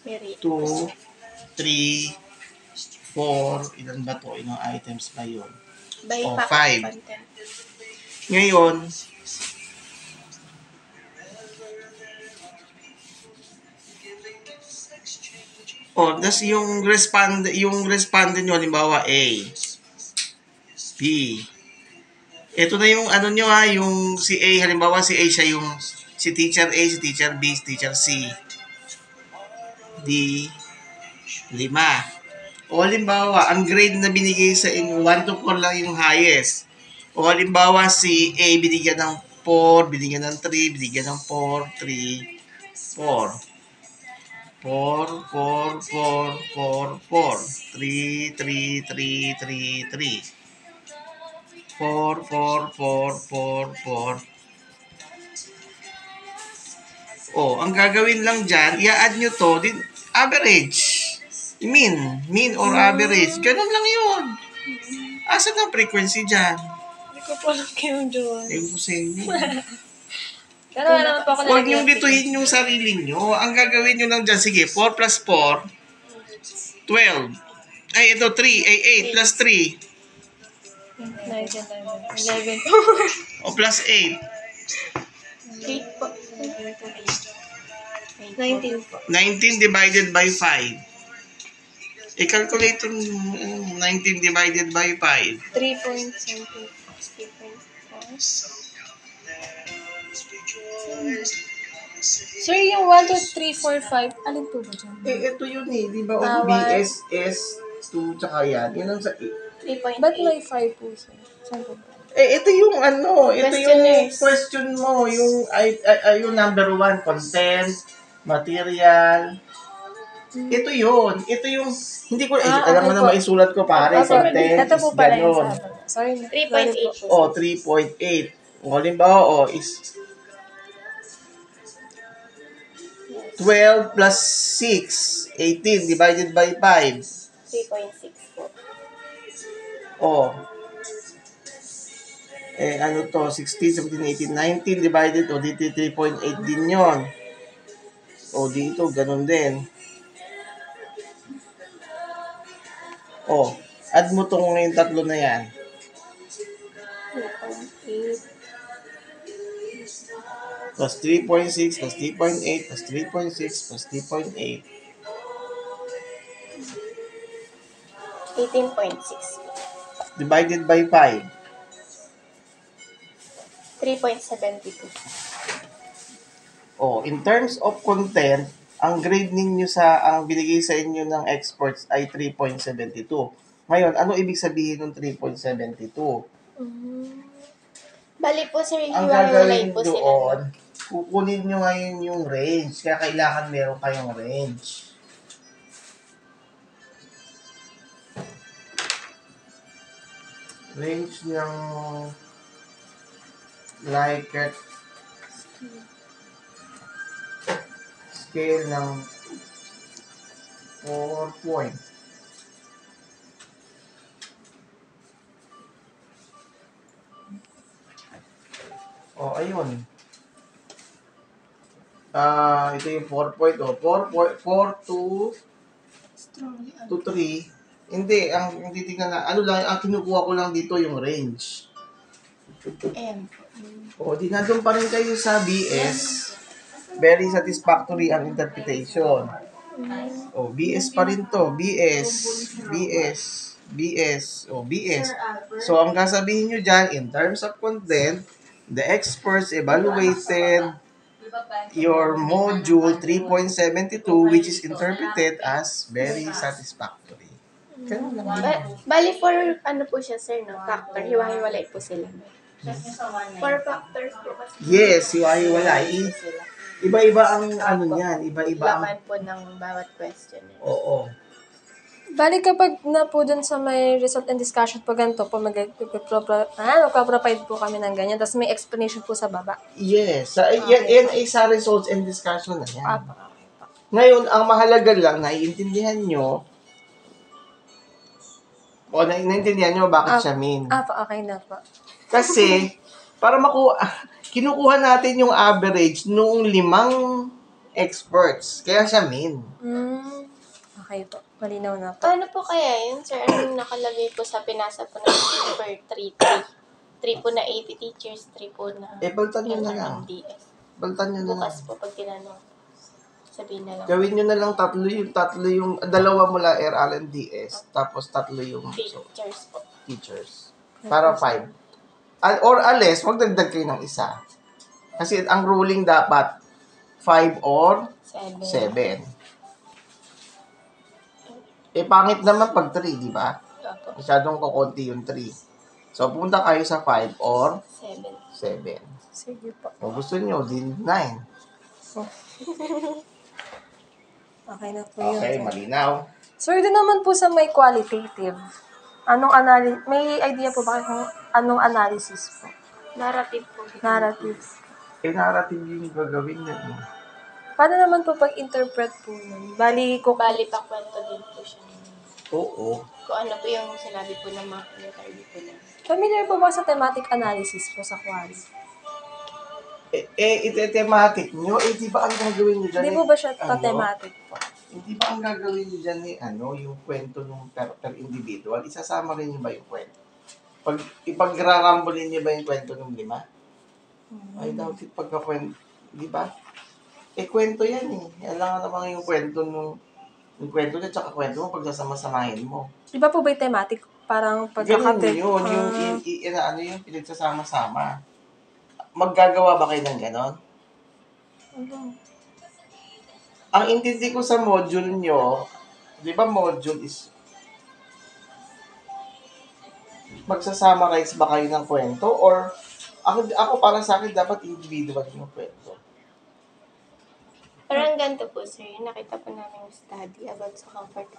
2, 3, 4. Ilan ba to? Ilang items ba yun? By 5. content. Ngayon, das yung respondent nyo, halimbawa A, B. Ito na yung ano nyo ha, yung si A, halimbawa si A siya yung si teacher A, si teacher B, si teacher C. D, 5. O halimbawa, ang grade na binigay sa inyo, 1 to 4 lang yung highest. O halimbawa, si A binigyan ng 4, binigyan ng 3, binigyan ng 4, 3, 4. 4, 4, 4, 4, 4. 3, 3, 3, 3, 3. 4, 4, 4, 4, 4. O, ang gagawin lang dyan, i-add nyo to, din, average. Mean or average. Ganun lang yun. Asan ang frequency dyan? Hindi ko po alam kayo doon. Ewan ko sa inyo. Pero naman po ako Huwag niyong bituhin yung sarili nyo. Ang gagawin nyo lang dyan, sige, 4 plus 4, 12. Ay, ito, 3. Ay, 8 plus 3. 11. O, plus 8. 8 po. 19 po. 19 divided by 5. I-calculate yung 19 divided by 5. 3.something. 3.4. Sir, yung 1, 2, 3, 4, 5, alin po ba dyan? Ito yun eh. Di ba? BS, S2, tsaka yan. Yan ang sa... 3.8. Ba't may 5 po, sir? Saan po ba? Ito yung ano, ito yung question mo, yung yung number 1, content, material. Ito yun. Ito yung, hindi ko, alam mo na maisulat ko pare, content, ito po pala yung ganon. Sorry, 3.8. O, 3.8. O, halimbawa, is 12 plus 6, 18 divided by 5. 3.6 po. O, ano to, 16, 17, 18, 19 divided, o dito 3.8 din yon. O dito, ganun din. O, add mo tong yung tatlo na yan. 3.8. Plus 3.6, plus 3.8, plus 3.6, plus 3.8. 18.6. Divided by 5. 3.72. Oh, in terms of content, ang grade ninyo ang binigay sa inyo ng experts ay 3.72. Ngayon, ano ibig sabihin ng 3.72? Bali po, sir, Ang hiwa-hiwalay gagawin po sila. doon, kukunin nyo ngayon yung range. Kaya kailangan meron kayong range. Range ng Likert scale ng 4 point. O, ayun. Ito yung 4 point. O, 4 to 3. Hindi, ang titingnan na, ano lang, ang kinukuha ko lang dito yung range. O, di na doon pa rin kayo sa BS. Very satisfactory ang interpretation. O, BS pa rin to. BS. O, BS. So, ang kasabihin nyo dyan, in terms of content, the experts evaluated your module 3.72, which is interpreted as very satisfactory. Bali, for ano po siya, sir, no? Factor. Hiwa-hiwalay po sila. For factors po kasi. Yes, hiwa-hiwalay. Iba-iba ang ano niyan. Iba-iba ang... laman po ng bawat question. Oo. Bali kapag na po dun sa may result and discussion po ganito po, magpa-provide po kami ng ganyan. Tapos may explanation po sa baba. Yes. Yan ay sa results and discussion na yan. Ngayon, ang mahalaga lang, naiintindihan nyo, o naiintindihan nyo bakit siya mean. Okay na po. Kasi, para kinukuha natin yung average noong 5 experts. Kaya siya mean. Okay po. Malinaw na po. Paano po kaya yun, sir? Ano yung nakalagay po sa pinasa po ng paper 3? 3 po na AP teachers, 3 po na Baltan nyo na lang. MRMDS. Baltan nyo na lang. Bukas po, pag tinanong, sabihin na lang. Gawin nyo na lang tatlo yung, dalawa mula RLNDS, tapos tatlo yung Teachers po. teachers. Para 5. Or alis, magdagdag kayo ng isa. Kasi ang ruling dapat 5 or 7. 7. Pangit naman pag 3, di ba? Opo. Masyadong kukunti yung 3. So, punta kayo sa 5 or 7. 7. Sige po. Kung gusto nyo, din 9. Okay na po yun. Okay, sir. malinaw. Sir, doon naman po sa may qualitative. May idea po ba kung anong analysis po? Narrative po. Narrative. Narrative yung gagawin na. Paano naman po pag-interpret po nun? Bali, Bali pa kwento din po siya. Oo. Kung ano po yung sinabi po ng mga interview po na. familiar po ba sa thematic analysis po sa quali? Ite-thematic nyo, di ba ang gagawin nyo dyan? Hindi po ba siya ano? thematic po? Hindi ba ang gagawin nyo dyan yung kwento ng per individual? Isasama rin nyo ba yung kwento? Ipagrarambulin nyo ba yung kwento ng 5? I doubt it pagka-kwento, di ba? Kwento yan eh. Alam nga naman yung kwento yung kwento niya, tsaka kwento mo, pagsasama-samahin mo. Di ba po ba yung thematic? Parang Ganun pagkakate. yun, yung pinagsasama-sama. Maggagawa ba kayo ng ganon? Ang intindi ko sa module nyo, di ba module is magsasummarize ba kayo ng kwento or ako para sa akin dapat individual yung kwento. Parang ganito po, sir. Nakita po namin yung study about sa comfort